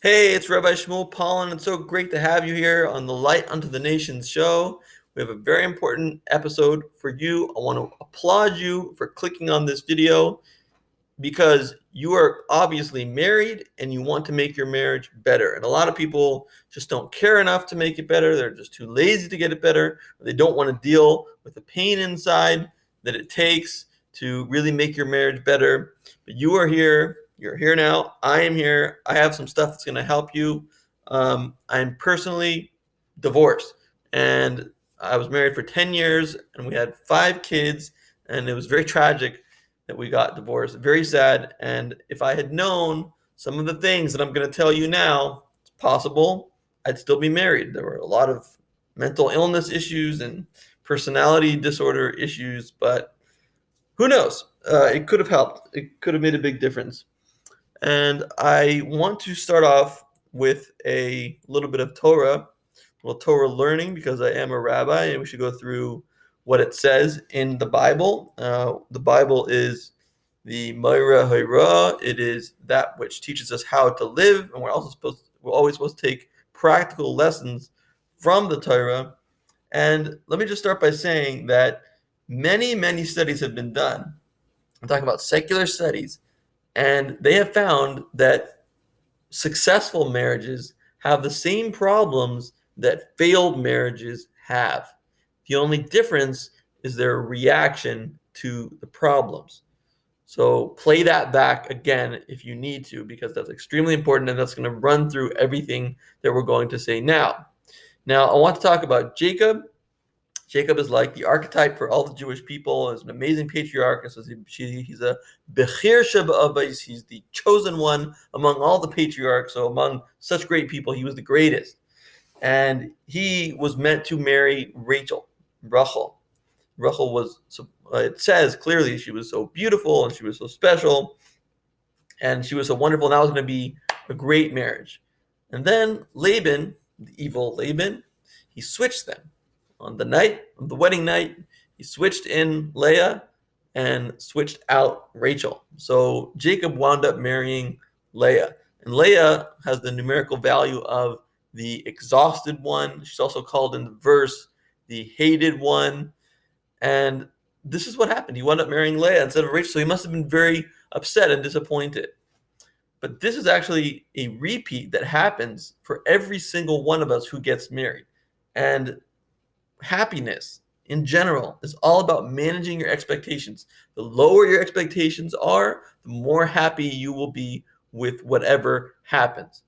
Hey, it's Rabbi Shmuel Pollan. It's so great to have you here on the Light Unto the Nations show. We have a very important episode for you. I want to applaud you for clicking on this video because you are obviously married and you want to make your marriage better. And a lot of people just don't care enough to make it better. They're just too lazy to get it better. Or they don't want to deal with the pain inside that it takes to really make your marriage better. But you are here. You're here now. I am here. I have some stuff that's going to help you. I'm personally divorced, and I was married for 10 years, and we had 5 kids, and it was very tragic that we got divorced. Very sad. And if I had known some of the things that I'm going to tell you now, it's possible I'd still be married. There were a lot of mental illness issues and personality disorder issues, but who knows? It could have helped. It could have made a big difference. And I want to start off with a little bit of Torah, Torah learning, because I am a rabbi and we should go through what it says in the Bible. The Bible is the Moira Hira. It is that which teaches us how to live, and we're always supposed to take practical lessons from the Torah. And let me just start by saying that many studies have been done. I'm talking about secular studies, and they have found that successful marriages have the same problems that failed marriages have. The only difference is their reaction to the problems. So play that back again if you need to, because that's extremely important and that's going to run through everything that we're going to say now. Now, I want to talk about Jacob. Jacob is like the archetype for all the Jewish people. He's an amazing patriarch. So he's a Bechir Sheba'avos. He's the chosen one among all the patriarchs. So among such great people, he was the greatest. And he was meant to marry Rachel. Rachel was, it says clearly, she was so beautiful and she was so special and she was so wonderful. And that was going to be a great marriage. And then Laban, the evil Laban, he switched them. On the night of the wedding night, he switched in Leah and switched out Rachel. So Jacob wound up marrying Leah. And Leah has the numerical value of the exhausted one. She's also called in the verse the hated one. And this is what happened. He wound up marrying Leah instead of Rachel. So he must have been very upset and disappointed. But this is actually a repeat that happens for every single one of us who gets married. And happiness in general is all about managing your expectations. The lower your expectations are, the more happy you will be with whatever happens.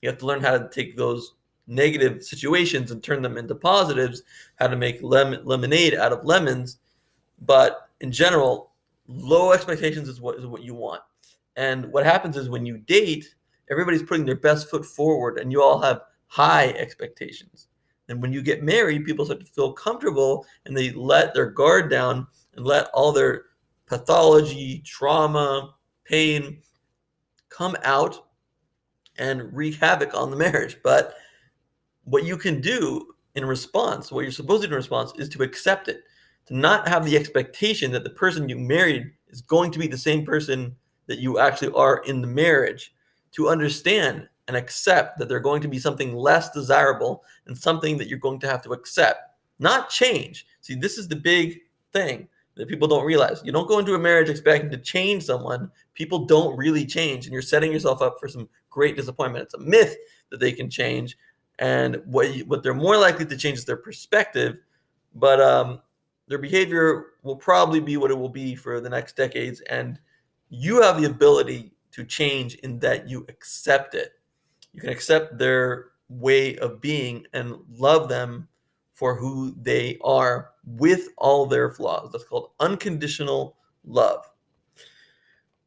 You have to learn how to take those negative situations and turn them into positives, how to make lemonade out of lemons. But in general, low expectations is what you want. And what happens is when you date, everybody's putting their best foot forward and you all have high expectations. And when you get married, people start to feel comfortable and they let their guard down and let all their pathology, trauma, pain come out and wreak havoc on the marriage. But what you can do in response, what you're supposed to do in response, is to accept it, to not have the expectation that the person you married is going to be the same person that you actually are in the marriage, to understand and accept that they're going to be something less desirable and something that you're going to have to accept, not change. See, this is the big thing that people don't realize. You don't go into a marriage expecting to change someone. People don't really change, and you're setting yourself up for some great disappointment. It's a myth that they can change, and what they're more likely to change is their perspective, but their behavior will probably be what it will be for the next decades, and you have the ability to change in that you accept it. You can accept their way of being and love them for who they are with all their flaws. That's called unconditional love.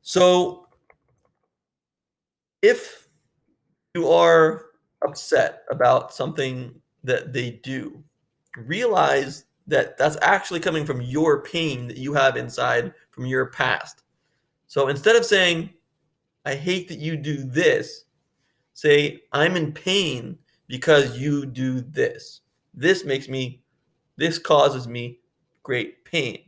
So if you are upset about something that they do, realize that that's actually coming from your pain that you have inside from your past. So instead of saying, I hate that you do this, say, I'm in pain because you do this. This causes me great pain.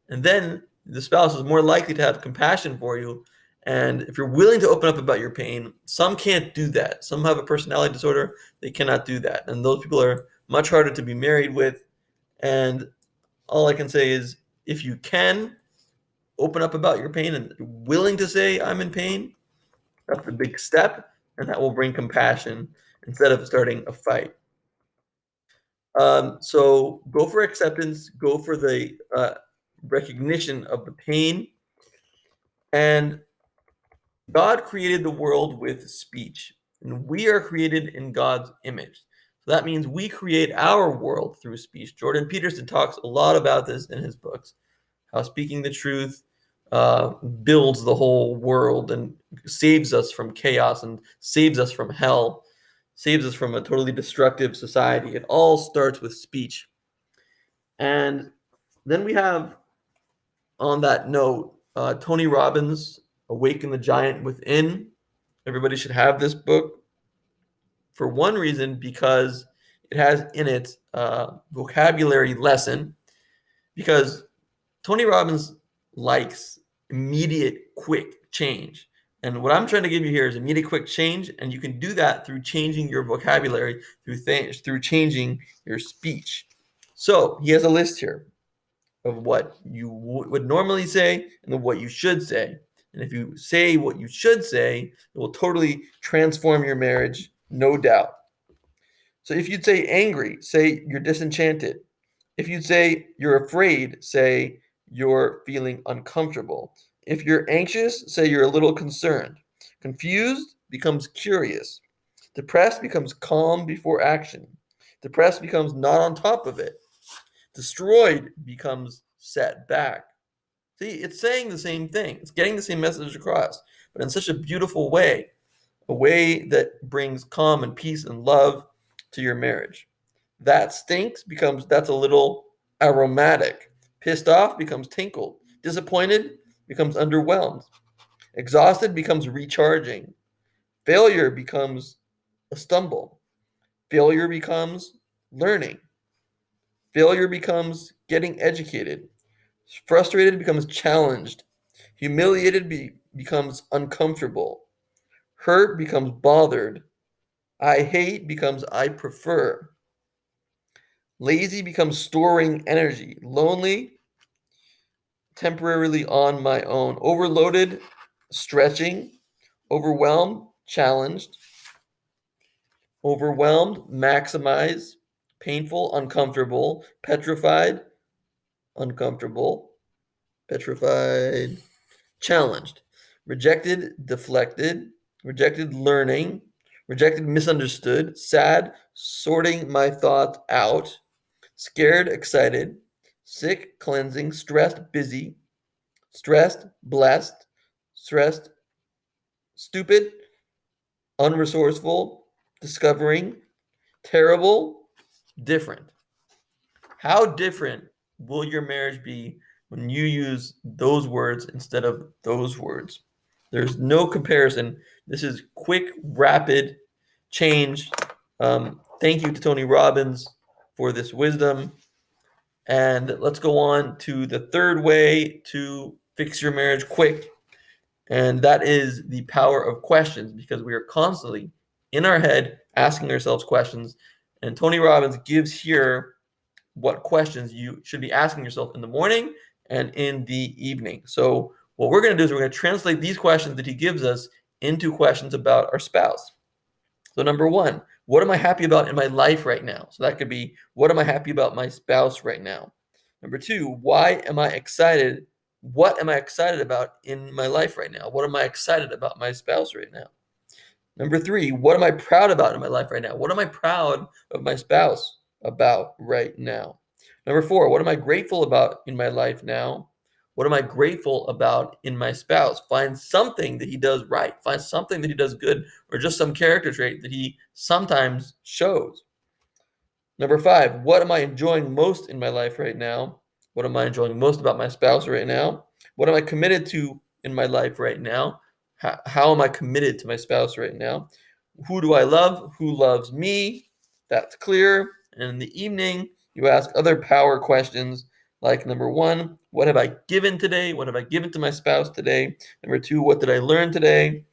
And then the spouse is more likely to have compassion for you And if you're willing to open up about your pain, some can't do that. Some have a personality disorder, they cannot do that. And those people are much harder to be married with. And all I can say is if you can open up about your pain and willing to say, I'm in pain, that's a big step. And that will bring compassion instead of starting a fight. So go for acceptance, go for the recognition of the pain. And God created the world with speech, and we are created in God's image. So that means we create our world through speech. Jordan Peterson talks a lot about this in his books, how speaking the truth builds the whole world and saves us from chaos and saves us from hell, saves us from a totally destructive society. It all starts with speech. And then we have, on that note, Tony Robbins, Awaken the Giant Within. Everybody should have this book for one reason, because it has in it a vocabulary lesson. Because Tony Robbins likes immediate, quick change. And what I'm trying to give you here is immediate, quick change. And you can do that through changing your vocabulary, through changing your speech. So he has a list here of what you would normally say and then what you should say. And if you say what you should say, it will totally transform your marriage, no doubt. So if you'd say angry, say you're disenchanted. If you'd say you're afraid, say you're feeling uncomfortable. If you're anxious, say you're a little concerned. Confused becomes curious. Depressed becomes calm before action. Depressed becomes not on top of it. Destroyed becomes set back. See, it's saying the same thing. It's getting the same message across, but in such a beautiful way, a way that brings calm and peace and love to your marriage. That stinks becomes that's a little aromatic. Pissed off becomes tinkled. Disappointed becomes underwhelmed. Exhausted becomes recharging. Failure becomes a stumble. Failure becomes learning. Failure becomes getting educated. Frustrated becomes challenged. Humiliated becomes uncomfortable. Hurt becomes bothered. I hate becomes I prefer. Lazy becomes storing energy. Lonely, temporarily on my own. Overloaded, stretching. Overwhelmed, challenged. Overwhelmed, maximize. Painful, uncomfortable. Petrified, uncomfortable. Petrified, challenged. Rejected, deflected. Rejected, learning. Rejected, misunderstood. Sad, sorting my thoughts out. Scared, excited. Sick, cleansing. Stressed, busy. Stressed, blessed. Stressed, stupid. Unresourceful, discovering. Terrible, different. How different will your marriage be when you use those words instead of those words? There's no comparison. This is quick, rapid change. Thank you to Tony Robbins for this wisdom. And let's go on to the third way to fix your marriage quick. And that is the power of questions, because we are constantly in our head asking ourselves questions. And Tony Robbins gives here what questions you should be asking yourself in the morning and in the evening. So what we're going to do is we're going to translate these questions that he gives us into questions about our spouse. So number one, what am I happy about in my life right now? So that could be, what am I happy about my spouse right now? Number two, why am I excited? What am I excited about in my life right now? What am I excited about my spouse right now? Number three, what am I proud about in my life right now? What am I proud of my spouse about right now? Number four, what am I grateful about in my life now? What am I grateful about in my spouse? Find something that he does right. Find something that he does good, or just some character trait that he sometimes shows. Number five, what am I enjoying most in my life right now? What am I enjoying most about my spouse right now? What am I committed to in my life right now? How am I committed to my spouse right now? Who do I love? Who loves me? That's clear. And in the evening, you ask other power questions Like number one, what have I given today? What have I given to my spouse today? Number two, what did I learn today?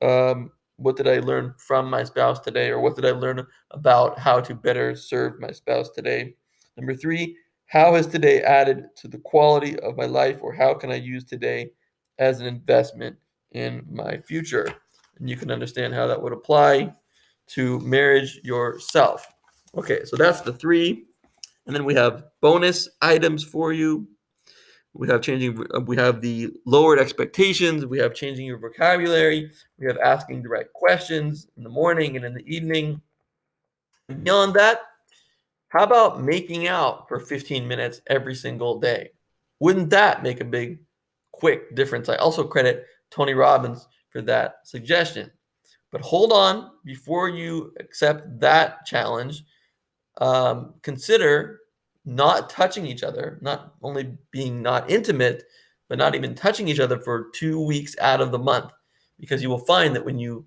What did I learn from my spouse today? Or what did I learn about how to better serve my spouse today? Number three, how has today added to the quality of my life? Or how can I use today as an investment in my future? And you can understand how that would apply to marriage yourself. Okay, so that's the three. And then we have bonus items for you. We have the lowered expectations. We have changing your vocabulary. We have asking the right questions in the morning and in the evening. And beyond that, how about making out for 15 minutes every single day? Wouldn't that make a big, quick difference? I also credit Tony Robbins for that suggestion. But hold on, before you accept that challenge, consider not touching each other, not only being not intimate, but not even touching each other for 2 weeks out of the month. Because you will find that when you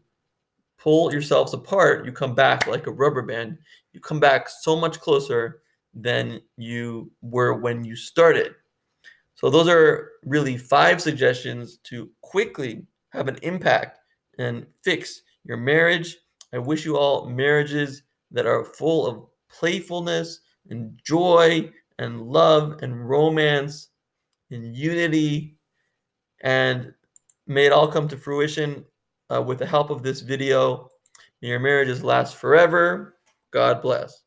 pull yourselves apart, you come back like a rubber band. You come back so much closer than you were when you started. So, those are really 5 suggestions to quickly have an impact and fix your marriage. I wish you all marriages that are full of playfulness and joy and love and romance and unity. And may it all come to fruition with the help of this video. May your marriages last forever. God bless.